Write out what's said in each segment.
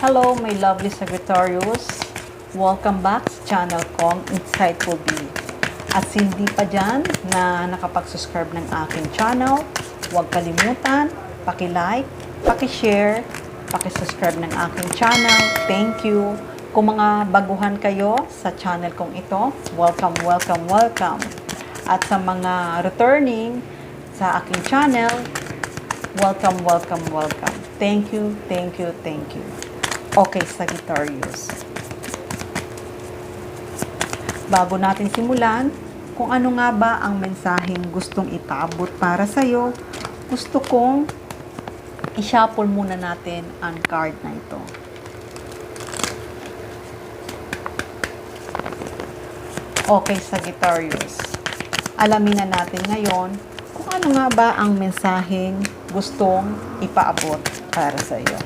Hello, my lovely Sagittarius. Welcome back sa channel kong Insightful Bee. At hindi pa dyan na nakapag-subscribe ng aking channel, huwag kalimutan, paki-like, paki-share, paki-subscribe ng aking channel. Thank you. Kung mga baguhan kayo sa channel kong ito, welcome, welcome, welcome. At sa mga returning sa aking channel, welcome, welcome, welcome. Thank you, thank you, thank you. Okay, Sagittarius. Bago natin simulan, kung ano nga ba ang mensaheng gustong ipaabot para sa'yo, gusto kong i-shuffle muna natin ang card na ito. Okay, Sagittarius. Alamin na natin ngayon kung ano nga ba ang mensaheng gustong ipaabot para sa iyo.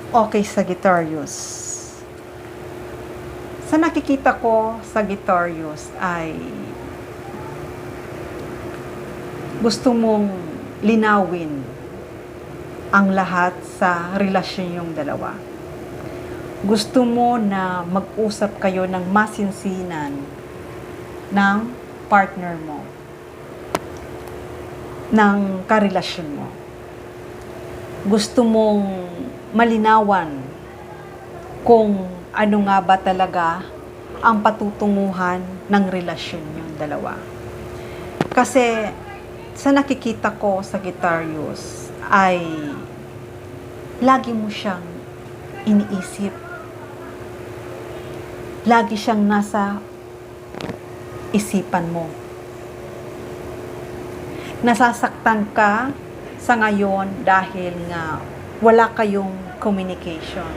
Okay, Sagittarius. Sa nakikita ko, Sagittarius, ay gusto mong linawin ang lahat sa relasyon yung dalawa. Gusto mo na mag-usap kayo ng masinsinan ng partner mo, ng karelasyon mo. Gusto mong malinawan kung ano nga ba talaga ang patutunguhan ng relasyon yung dalawa. Kasi sa nakikita ko, Sagittarius, ay lagi mo siyang iniisip. Lagi siyang nasa isipan mo. Nasasaktan ka sa ngayon dahil nga wala kayong communication.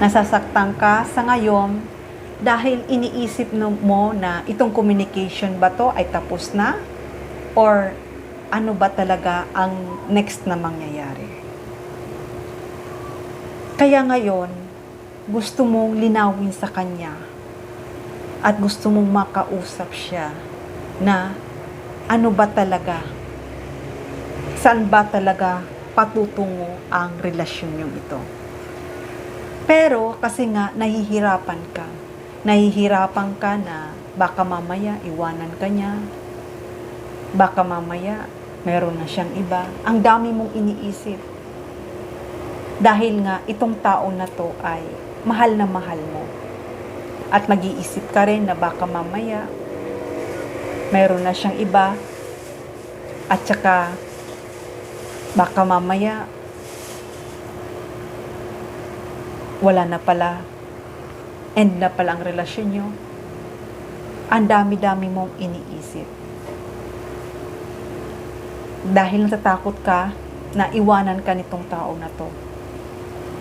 Nasasaktan ka sa ngayon dahil iniisip mo na itong communication ba to ay tapos na? Or ano ba talaga ang next na mangyayari? Kaya ngayon, gusto mong linawin sa kanya at gusto mong makausap siya na ano ba talaga? Saan ba talaga patutungo ang relasyon yung ito? Pero kasi nga nahihirapan ka. Nahihirapan ka na baka mamaya iwanan ka niya. Baka mamaya meron na siyang iba. Ang dami mong iniisip. Dahil nga itong tao na to ay mahal na mahal mo. At nag-iisip ka rin na baka mamaya meron na siyang iba. At saka baka mamaya wala na pala, end na pala ang relasyon nyo. Ang dami-dami mong iniisip. Dahil natatakot ka na iwanan ka nitong tao na to.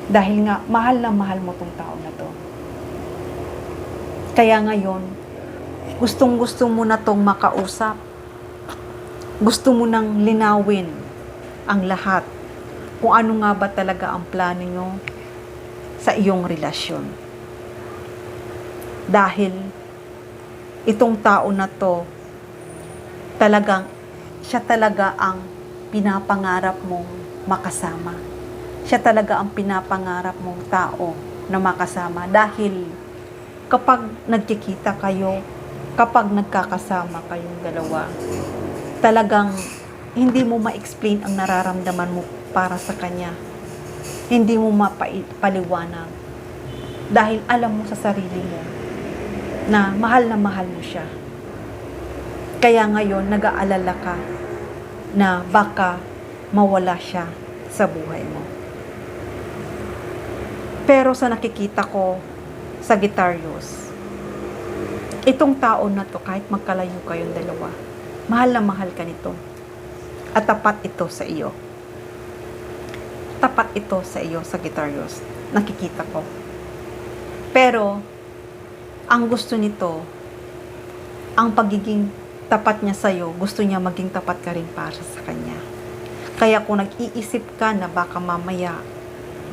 Dahil nga mahal na mahal mo tong tao na to. Kaya ngayon, gustong-gusto mo na tong makausap. Gusto mo nang linawin ang lahat kung ano nga ba talaga ang plano nyo sa iyong relasyon. Dahil itong tao na to, siya talaga ang pinapangarap mong makasama. Siya talaga ang pinapangarap mong tao na makasama. Dahil kapag nagkikita kayo, kapag nagkakasama kayong dalawa, talagang hindi mo ma-explain ang nararamdaman mo para sa kanya. Hindi mo mapaliwanag. Dahil alam mo sa sarili mo na mahal mo siya. Kaya ngayon, nag-aalala ka na baka mawala siya sa buhay mo. Pero sa nakikita ko, Sagittarius, Itong tao na to, kahit magkalayo kayong dalawa, mahal na mahal ka nito. At tapat ito sa iyo. Tapat ito sa iyo, Sagittarius. Nakikita ko. Pero, ang gusto nito, ang pagiging tapat niya sa iyo, gusto niya maging tapat ka rin para sa kanya. Kaya kung nag-iisip ka na baka mamaya,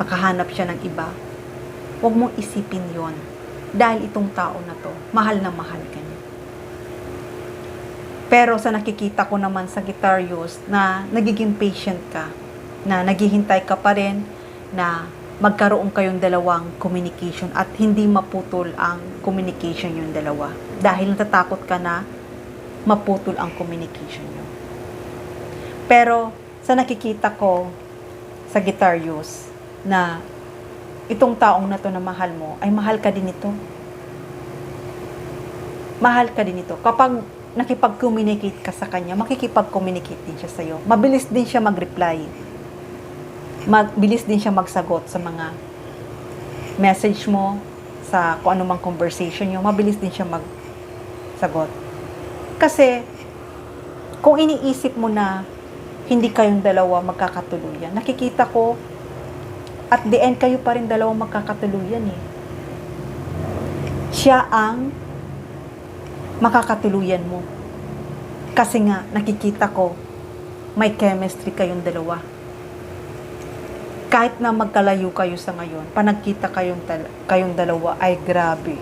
makahanap siya ng iba, huwag mong isipin yon. Dahil itong tao na to, mahal na mahal ka niya. Pero sa nakikita ko naman, Sagittarius, na nagiging patient ka, na naghihintay ka pa rin, na magkaroon kayong dalawang communication at hindi maputol ang communication yung dalawa. Dahil natatakot ka na maputol ang communication nyo. Pero sa nakikita ko, Sagittarius, na itong taong na to na mahal mo, ay mahal ka din ito. Mahal ka din ito. Kapag nakipag-communicate ka sa kanya, makikipag-communicate din siya sa'yo. Mabilis din siya mag-reply. Mabilis din siya magsagot sa mga message mo, sa kung anumang conversation nyo, mabilis din siya magsagot. Kasi, kung iniisip mo na hindi kayong dalawa magkakatuluyan, nakikita ko, at the end, kayo pa rin dalawang magkakatuluyan eh. Siya ang makakatuluyan mo. Kasi nga, nakikita ko, may chemistry kayong dalawa. Kahit na magkalayo kayo sa ngayon, panagkita kayong dalawa ay grabe.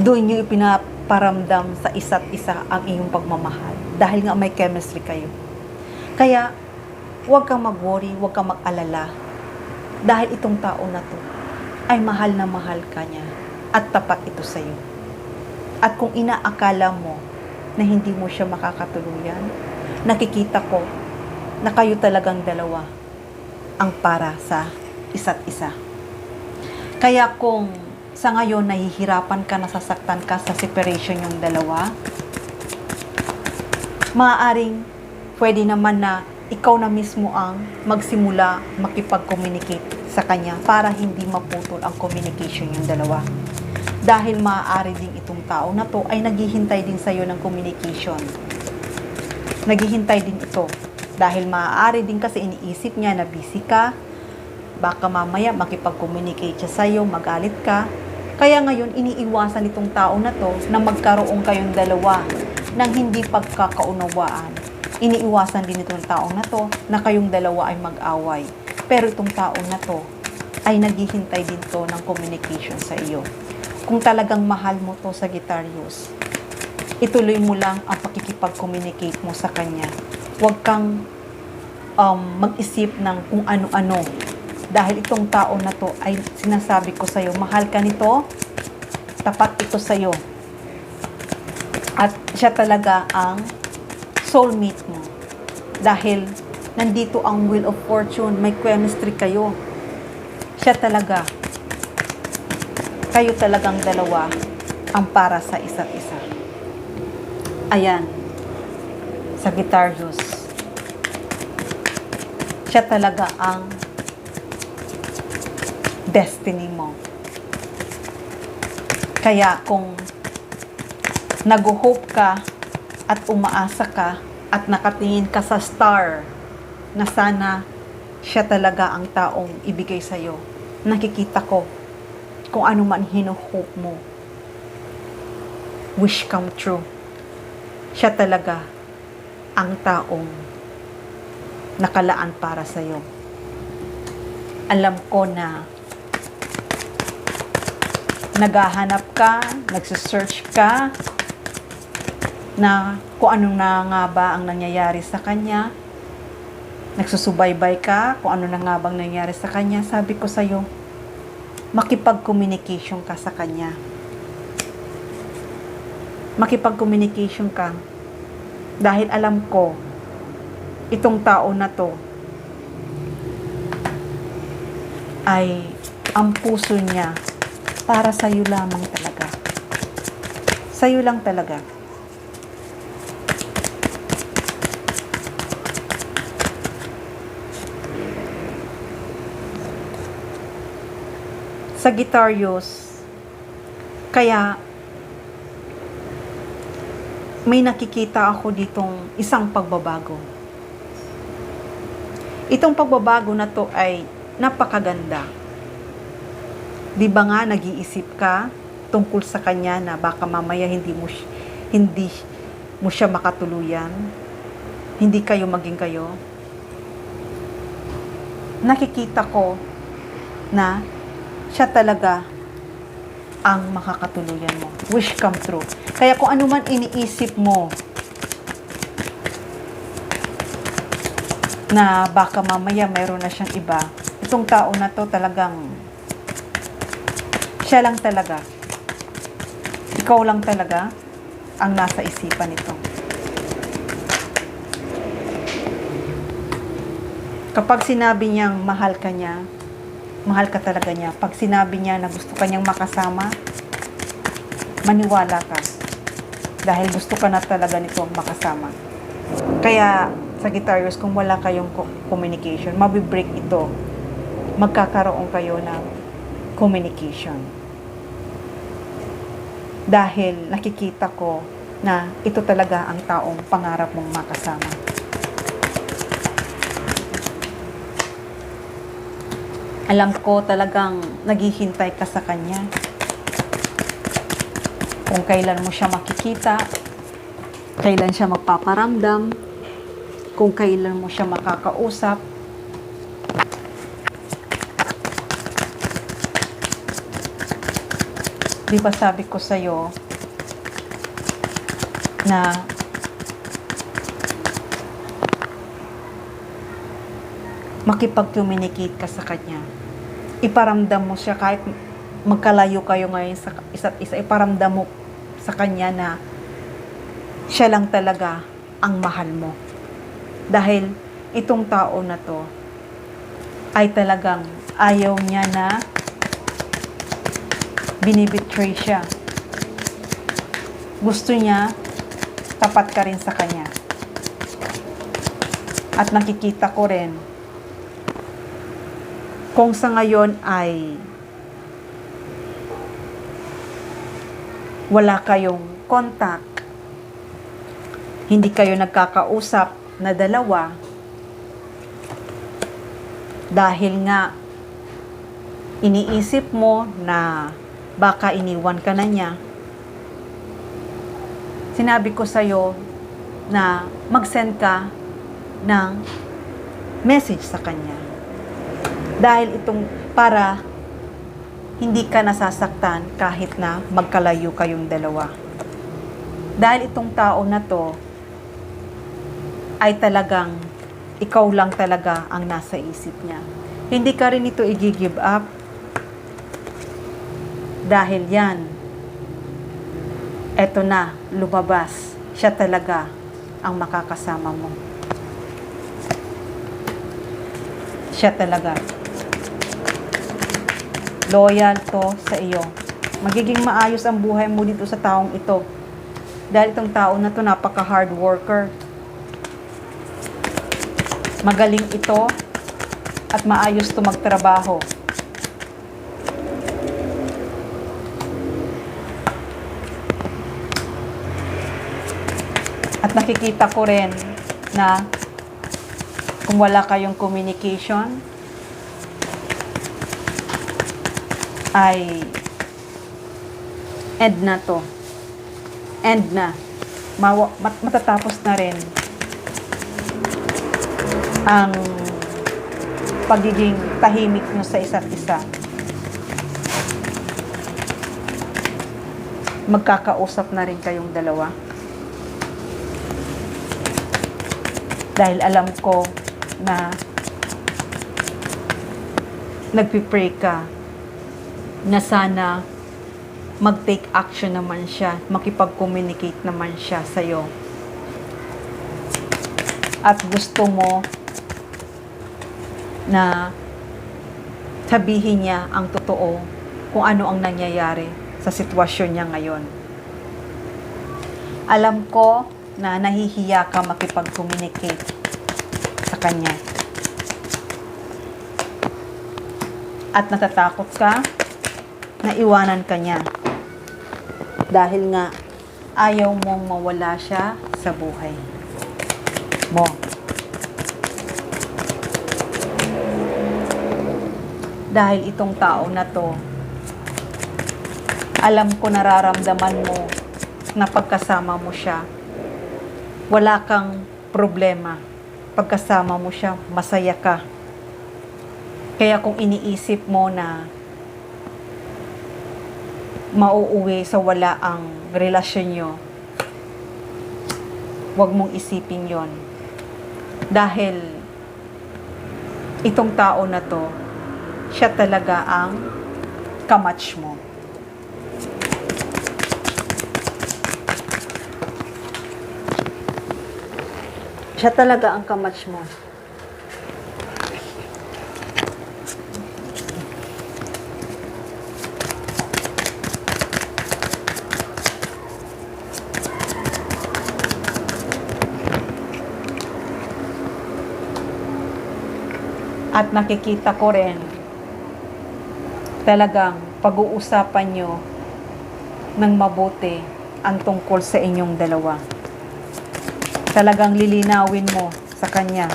Doon nyo ipinaparamdam sa isa't isa ang iyong pagmamahal. Dahil nga may chemistry kayo. Kaya, huwag kang mag-worry, huwag kang mag-alala. Dahil itong tao na to ay mahal na mahal ka niya at tapat ito sa iyo. At kung inaakala mo na hindi mo siya makakatuluyan, nakikita ko na kayo talagang dalawa ang para sa isa't isa. Kaya kung sa ngayon nahihirapan ka, nasasaktan ka sa separation yung dalawa, maaaring pwede naman na ikaw na mismo ang magsimula makipag-communicate sa kanya para hindi maputol ang communication yung dalawa. Dahil maaari din itong tao na to ay naghihintay din sa'yo ng communication. Naghihintay din ito. Dahil maaari din kasi iniisip niya na busy ka, baka mamaya makipag-communicate siya sa'yo, magalit ka. Kaya ngayon, iniiwasan itong tao na to na magkaroon kayong dalawa ng hindi pagkakaunawaan. Iniiwasan din itong tao na to na kayong dalawa ay mag-away. Pero itong tao na to ay naghihintay din to ng communication sa iyo. Kung talagang mahal mo to, Sagittarius, ituloy mo lang ang pakikipag-communicate mo sa kanya. Huwag kang mag-isip ng kung ano-ano. Dahil itong tao na to ay sinasabi ko sa'yo, mahal ka nito, tapat ito sa'yo. At siya talaga ang soulmate mo. Dahil nandito ang wheel of fortune, may chemistry kayo. Siya talaga. Kayo talagang dalawa ang para sa isa't isa. Ayan. Sagittarius. Siya talaga ang destiny mo. Kaya kung nag-hope ka at umaasa ka at nakatingin ka sa star na sana siya talaga ang taong ibigay sa'yo, nakikita ko kung ano man hino-hope mo, wish come true. Siya talaga ang taong nakalaan para sa'yo. Alam ko na naghahanap ka, nagsisearch ka, na kung anong na nga ba ang nangyayari sa kanya. Nagsusubaybay ka, kung ano na nga bang nangyayari sa kanya. Sabi ko sa'yo, makipag-communication ka sa kanya. Makipag-communication ka. Dahil alam ko, itong tao na to ay ang puso niya para sa'yo lamang talaga. Sa'yo lang talaga. Sagittarius, Kaya, may nakikita ako ditong isang pagbabago. Itong pagbabago na to ay napakaganda. Di ba nga nag-iisip ka tungkol sa kanya na baka mamaya hindi mo siya makatuluyan, hindi kayo maging kayo? Nakikita ko na siya talaga ang makakatuluyan mo. Wish come true. Kaya kung ano man iniisip mo na baka mamaya mayroon na siyang iba, itong tao na to talagang siya lang talaga. Ikaw lang talaga ang nasa isipan nito. Kapag sinabi niyang mahal ka niya, mahal ka talaga niya. Pag sinabi niya na gusto ka niyang makasama, maniwala ka. Dahil gusto ka na talaga nitong makasama. Kaya, Sagittarius, kung wala kayong communication, mabibreak ito. Magkakaroon kayo ng communication. Dahil nakikita ko na ito talaga ang taong pangarap mong makasama. Alam ko talagang naghihintay ka sa kanya. Kung kailan mo siya makikita, kailan siya magpaparamdam, kung kailan mo siya makakausap. Di ba sabi ko sa'yo na makipag-communicate ka sa kanya. Iparamdam mo siya kahit magkalayo kayo ngayon sa isa't isa. Iparamdam mo sa kanya na siya lang talaga ang mahal mo. Dahil itong tao na to ay talagang ayaw niya na binibetray siya. Gusto niya tapat ka rin sa kanya. At nakikita ko rin kung sa ngayon ay wala kayong contact, hindi kayo nagkakausap na dalawa, dahil nga iniisip mo na baka iniwan ka na niya, sinabi ko sa'yo na mag-send ka ng message sa kanya. Dahil itong para hindi ka nasasaktan kahit na magkalayo kayong dalawa. Dahil itong tao na to ay talagang ikaw lang talaga ang nasa isip niya. Hindi ka rin ito i-give up. Dahil yan, eto na, lumabas. Siya talaga ang makakasama mo. Siya talaga. Loyal to sa iyo. Magiging maayos ang buhay mo dito sa taong ito. Dahil itong tao na to napaka-hard worker. Magaling ito at maayos to magtrabaho. At nakikita ko rin na kung wala kayong communication, ay end na to. End na. Matatapos na rin ang pagiging tahimik nyo sa isa't isa. Magkakausap na rin kayong dalawa. Dahil alam ko na nagpipray ka na sana mag-take action naman siya, makipag-communicate naman siya sa'yo. At gusto mo na sabihin niya ang totoo kung ano ang nangyayari sa sitwasyon niya ngayon. Alam ko na nahihiya ka makipag-communicate sa kanya. At natatakot ka na iwanan ka niya. Dahil nga, ayaw mong mawala siya sa buhay mo. Dahil itong tao na to, alam ko nararamdaman mo na pagkasama mo siya, wala kang problema. Pagkasama mo siya, masaya ka. Kaya kung iniisip mo na mauuwi sa wala ang relasyon nyo, huwag mong isipin yon. Dahil itong tao na to, siya talaga ang kamatch mo. Siya talaga ang kamatch mo. At nakikita ko rin, talagang pag-uusapan nyo ng mabuti ang tungkol sa inyong dalawa. Talagang lilinawin mo sa kanya.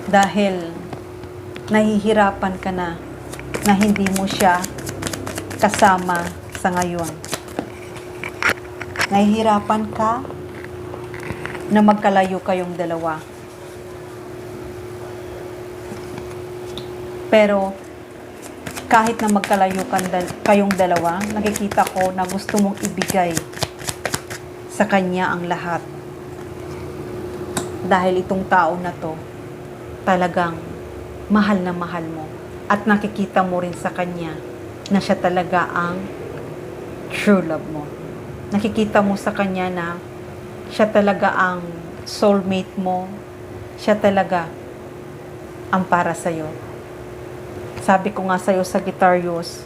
Dahil nahihirapan ka na hindi mo siya kasama sa ngayon. Nahihirapan ka na magkalayo kayong dalawa. Pero kahit na magkalayo kayong dalawa, nakikita ko na gusto mong ibigay sa kanya ang lahat. Dahil itong tao na to, talagang mahal na mahal mo. At nakikita mo rin sa kanya na siya talaga ang true love mo. Nakikita mo sa kanya na siya talaga ang soulmate mo. Siya talaga ang para sa'yo. Sabi ko nga sa'yo, Sagittarius,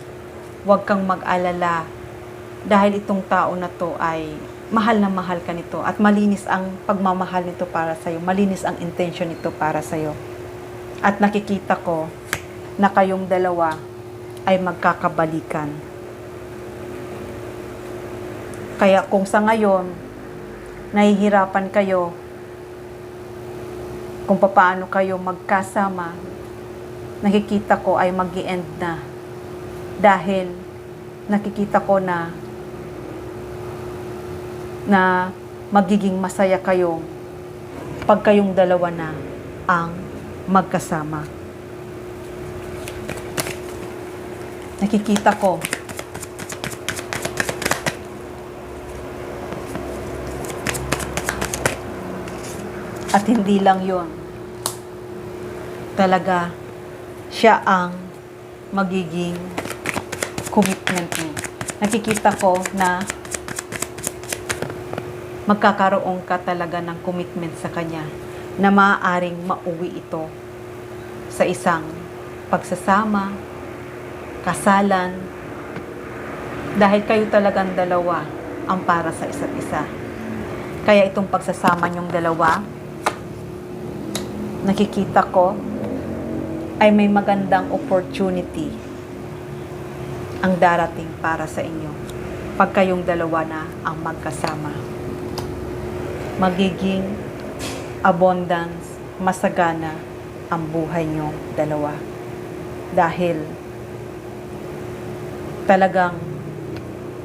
huwag kang mag-alala dahil itong tao na to ay mahal na mahal ka nito at malinis ang pagmamahal nito para sa'yo. Malinis ang intention nito para sa'yo. At nakikita ko na kayong dalawa ay magkakabalikan. Kaya kung sa ngayon, nahihirapan kayo kung paano kayo magkasama, nakikita ko ay mag-i-end na. Dahil nakikita ko na magiging masaya kayo pag kayong dalawa na ang magkasama. Nakikita ko at hindi lang yon, talaga siya ang magiging commitment mo. Nakikita ko na magkakaroon ka talaga ng commitment sa kanya na maaaring mauwi ito sa isang pagsasama, kasalan, dahil kayo talagang dalawa ang para sa isa't isa. Kaya itong pagsasama niyong dalawa, nakikita ko ay may magandang opportunity ang darating para sa inyo pag kayong dalawa na ang magkasama. Magiging abundance, masagana ang buhay niyo dalawa. Dahil talagang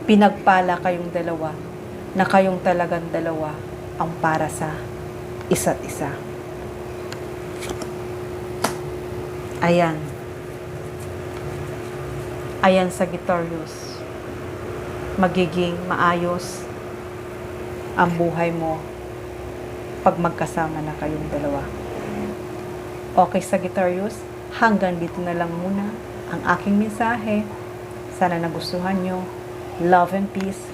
pinagpala kayong dalawa na kayong talagang dalawa ang para sa isa't isa. Ayan. Ayan, Sagittarius. Magiging maayos ang buhay mo pag magkasama na kayong dalawa. Okay, Sagittarius, hanggang dito na lang muna ang aking mensahe. Sana nagustuhan nyo. Love and peace.